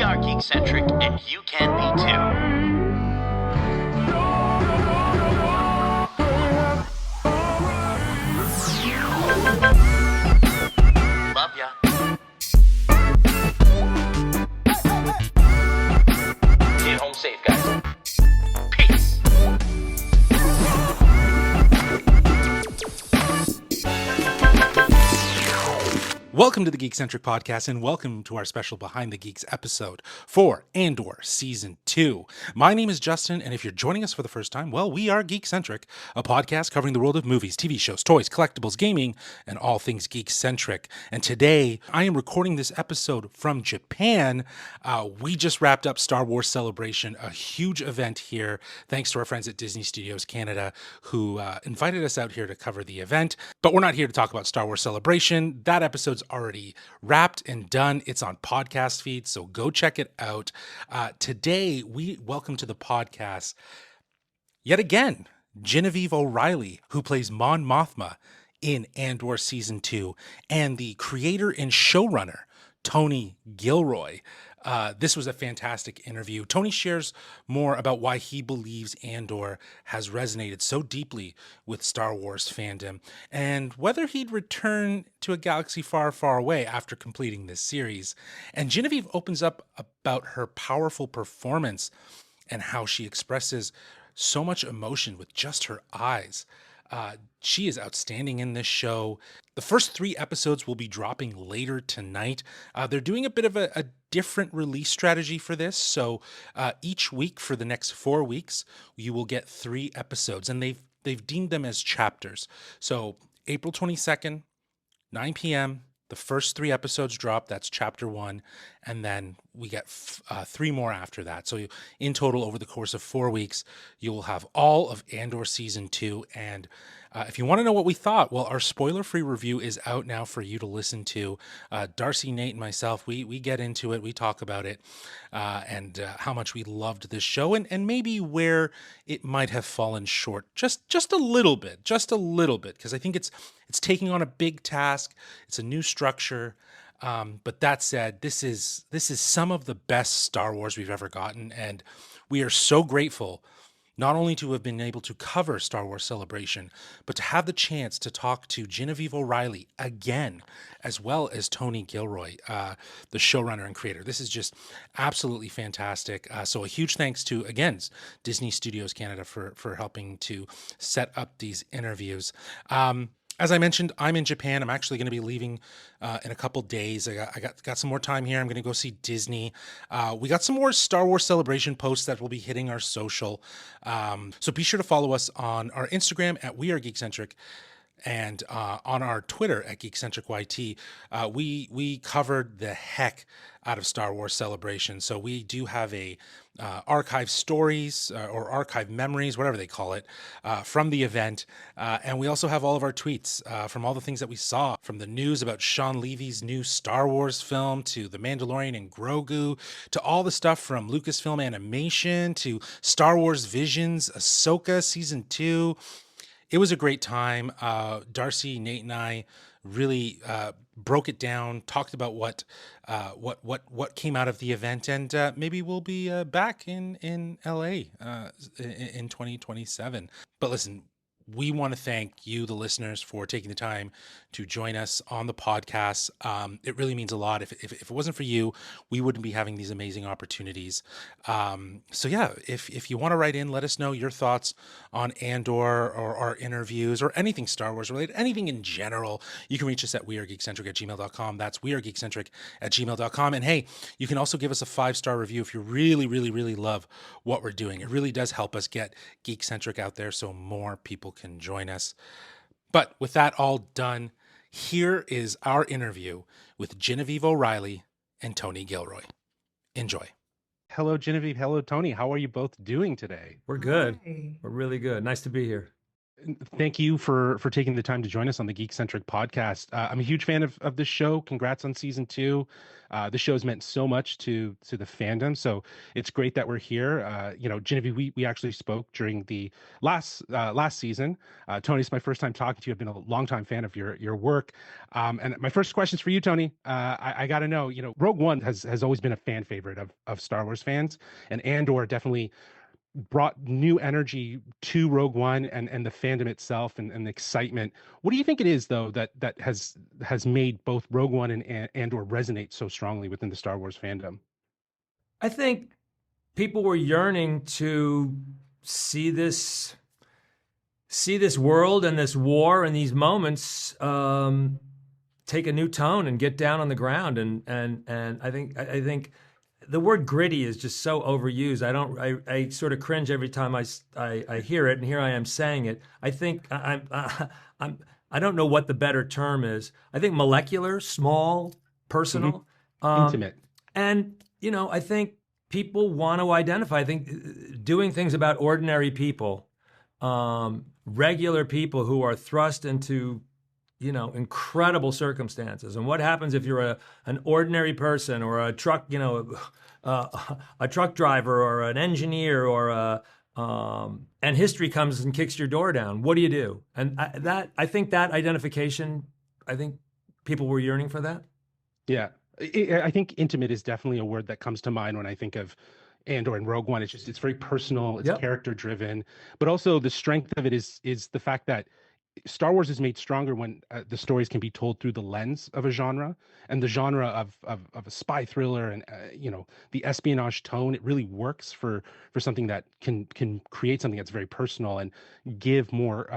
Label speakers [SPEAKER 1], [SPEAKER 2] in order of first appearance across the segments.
[SPEAKER 1] are Geekcentric, and you can be too. Love ya. Get home safe, guys. Peace.
[SPEAKER 2] Welcome to the Geekcentric podcast, and welcome to our special Behind the Geeks episode for Andor Season 2. My name is Justin, and if you're joining us for the first time, well, we are Geekcentric, a podcast covering the world of movies, TV shows, toys, collectibles, gaming, and all things Geekcentric. And today, I am recording this episode from Japan. We just wrapped up Star Wars Celebration, a huge event here, thanks to our friends at Disney Studios Canada, who invited us out here to cover the event. But we're not here to talk about Star Wars Celebration. That episode's already wrapped and done. It's on podcast feed, so go check it out. Today, we welcome to the podcast, yet again, Genevieve O'Reilly, who plays Mon Mothma in Andor Season 2, and the creator and showrunner, Tony Gilroy. This was a fantastic interview. Tony shares more about why he believes Andor has resonated so deeply with Star Wars fandom and whether he'd return to a galaxy far, far away after completing this series. And Genevieve opens up about her powerful performance and how she expresses so much emotion with just her eyes. She is outstanding in this show. The first 3 episodes will be dropping later tonight. They're doing a bit of a different release strategy for this. So each week for the next 4 weeks, you will get 3 episodes, and they've deemed them as chapters. So April 22nd, 9 p.m., the first 3 episodes drop. That's chapter 1. And then we get 3 more after that. So in total, over the course of 4 weeks, you will have all of Andor Season 2. And if you want to know what we thought, well, our spoiler-free review is out now for you to listen to. Darcy, Nate, and myself, we get into it. We talk about it and how much we loved this show and maybe where it might have fallen short just a little bit, because I think it's taking on a big task. It's a new structure. But that said, this is some of the best Star Wars we've ever gotten, and we are so grateful not only to have been able to cover Star Wars Celebration, but to have the chance to talk to Genevieve O'Reilly again, as well as Tony Gilroy, the showrunner and creator. This is just absolutely fantastic. So a huge thanks to, again, Disney Studios Canada for helping to set up these interviews. As I mentioned, I'm in Japan. I'm actually going to be leaving in a couple days. I got some more time here. I'm going to go see Disney. We got some more Star Wars Celebration posts that will be hitting our social. So be sure to follow us on our Instagram at We Are Geekcentric and on our Twitter at GeekcentricYT. We covered the heck out of Star Wars Celebration. So we do have a archive stories or archive memories, whatever they call it, from the event. And we also have all of our tweets from all the things that we saw, from the news about Sean Levy's new Star Wars film to The Mandalorian and Grogu, to all the stuff from Lucasfilm Animation to Star Wars Visions, Ahsoka Season 2. It was a great time. Darcy, Nate, and I really broke it down, talked about what came out of the event, and maybe we'll be back in LA in 2027. But listen, we want to thank you, the listeners, for taking the time to join us on the podcast. It really means a lot. If it wasn't for you, we wouldn't be having these amazing opportunities. So yeah, if you want to write in, let us know your thoughts on Andor or our interviews or anything Star Wars related, anything in general. You can reach us at wearegeekcentric@gmail.com. That's wearegeekcentric@gmail.com. And hey, you can also give us a 5-star review if you really, really, really love what we're doing. It really does help us get Geekcentric out there so more people can join us. But with that all done, here is our interview with Genevieve O'Reilly and Tony Gilroy. Enjoy. Hello, Genevieve. Hello, Tony. How are you both doing today?
[SPEAKER 3] We're good.
[SPEAKER 4] Hi.
[SPEAKER 3] We're really good. Nice to be here.
[SPEAKER 2] Thank you for taking the time to join us on the Geekcentric podcast. I'm a huge fan of this show. Congrats on season 2. The show's meant so much to the fandom, so it's great that we're here. Genevieve, we actually spoke during the last season. Tony, it's my first time talking to you. I've been a longtime fan of your work. And my first question is for you, Tony. I got to know, Rogue One has always been a fan favorite of Star Wars fans, and Andor definitely brought new energy to Rogue One and the fandom itself and the excitement. What do you think it is though that has made both Rogue One and Andor resonate so strongly within the Star Wars fandom?
[SPEAKER 3] I think people were yearning to see this world and this war and these moments take a new tone and get down on the ground. And I think the word gritty is just so overused. I sort of cringe every time I hear it, and here I am saying it. I think I don't know what the better term is. I think molecular, small, personal,
[SPEAKER 2] Intimate.
[SPEAKER 3] and I think people want to identify. I think doing things about ordinary people, regular people who are thrust into incredible circumstances. And what happens if you're an ordinary person or a truck, a truck driver or an engineer or and history comes and kicks your door down? What do you do? And I think that identification, I think people were yearning for that.
[SPEAKER 2] Yeah. I think intimate is definitely a word that comes to mind when I think of Andor and Rogue One. It's very personal, it's character driven, but also the strength of it is the fact that Star Wars is made stronger when the stories can be told through the lens of a genre, and the genre of a spy thriller and the espionage tone. It really works for something that can create something that's very personal and give more,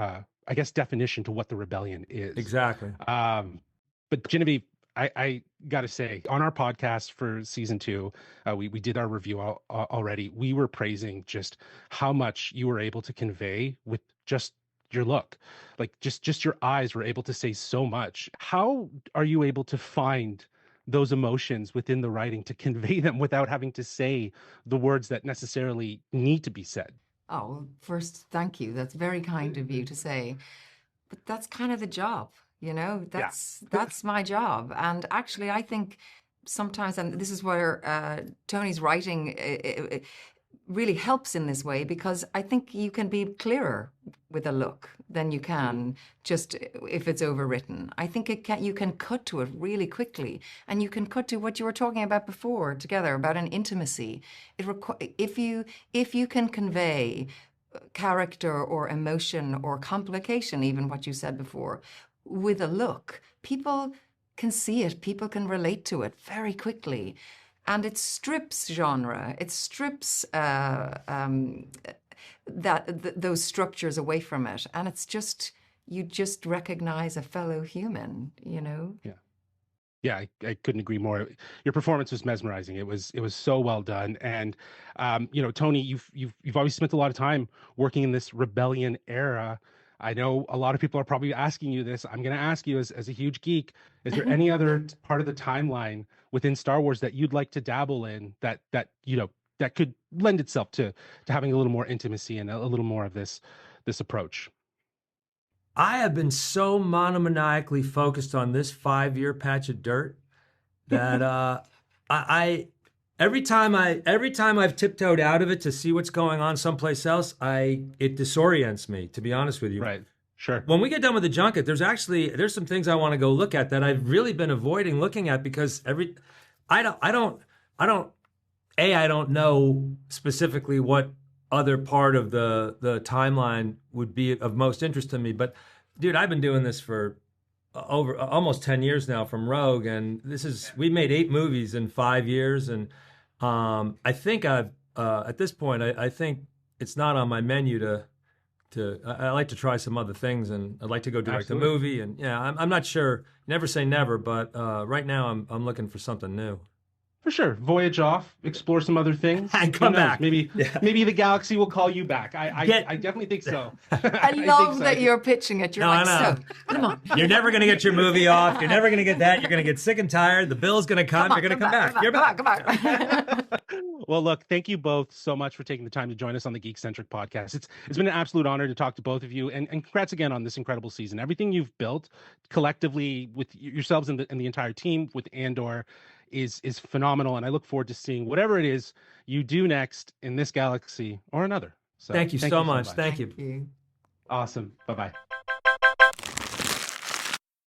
[SPEAKER 2] I guess, definition to what the rebellion is.
[SPEAKER 3] Exactly.
[SPEAKER 2] But Genevieve, I got to say, on our podcast for season 2, we did our review already. We were praising just how much you were able to convey with just your look. Like just your eyes were able to say so much. How are you able to find those emotions within the writing to convey them without having to say the words that necessarily need to be said?
[SPEAKER 4] Oh, well, first, thank you. That's very kind of you to say. But that's kind of the job, that's my job. And actually, I think sometimes, and this is where Tony's writing really helps in this way, because I think you can be clearer with a look than you can just if it's overwritten. I think you can cut to it really quickly, and you can cut to what you were talking about before together about an intimacy. If you can convey character or emotion or complication, even what you said before, with a look, people can see it, people can relate to it very quickly. And it strips genre, it strips those structures away from it. And it's just, you just recognize a fellow human,
[SPEAKER 2] Yeah. Yeah, I couldn't agree more. Your performance was mesmerizing. It was so well done. And Tony, you've always spent a lot of time working in this rebellion era. I know a lot of people are probably asking you this. I'm going to ask you as a huge geek, is there any other part of the timeline within Star Wars that you'd like to dabble in that could lend itself to having a little more intimacy and a little more of this approach?
[SPEAKER 3] I have been so monomaniacally focused on this 5-year patch of dirt that I every time I've tiptoed out of it to see what's going on someplace else, it disorients me, to be honest with you.
[SPEAKER 2] Right. Sure.
[SPEAKER 3] When we get done with the junket, there's some things I want to go look at that I've really been avoiding looking at, because I don't know specifically what other part of the timeline would be of most interest to me. But dude, I've been doing this for over almost 10 years now from Rogue, and we made 8 movies in 5 years, and I think at this point I think it's not on my menu to I like to try some other things, and I'd like to go direct a movie, and I'm not sure. Never say never, but right now I'm looking for something new.
[SPEAKER 2] For sure. Voyage off, explore some other things.
[SPEAKER 3] And
[SPEAKER 2] Who
[SPEAKER 3] come
[SPEAKER 2] knows?
[SPEAKER 3] back.
[SPEAKER 2] Maybe
[SPEAKER 3] Yeah.
[SPEAKER 2] maybe the galaxy will call you back. I definitely think so.
[SPEAKER 4] I love that you're pitching it. You're
[SPEAKER 3] No,
[SPEAKER 4] like,
[SPEAKER 3] I know.
[SPEAKER 4] so, come on.
[SPEAKER 3] You're never going to get your movie off. You're never going to get that. You're going to get sick and tired. The bill's going to come. You're going to come back. You're back.
[SPEAKER 4] Come back.
[SPEAKER 2] Well, look, thank you both so much for taking the time to join us on the Geekcentric podcast. It's been an absolute honor to talk to both of you, and congrats again on this incredible season. Everything you've built collectively with yourselves and the entire team with Andor is phenomenal, and I look forward to seeing whatever it is you do next in this galaxy or another. So
[SPEAKER 3] Thank you so much. Thank you.
[SPEAKER 2] Awesome. Bye-bye.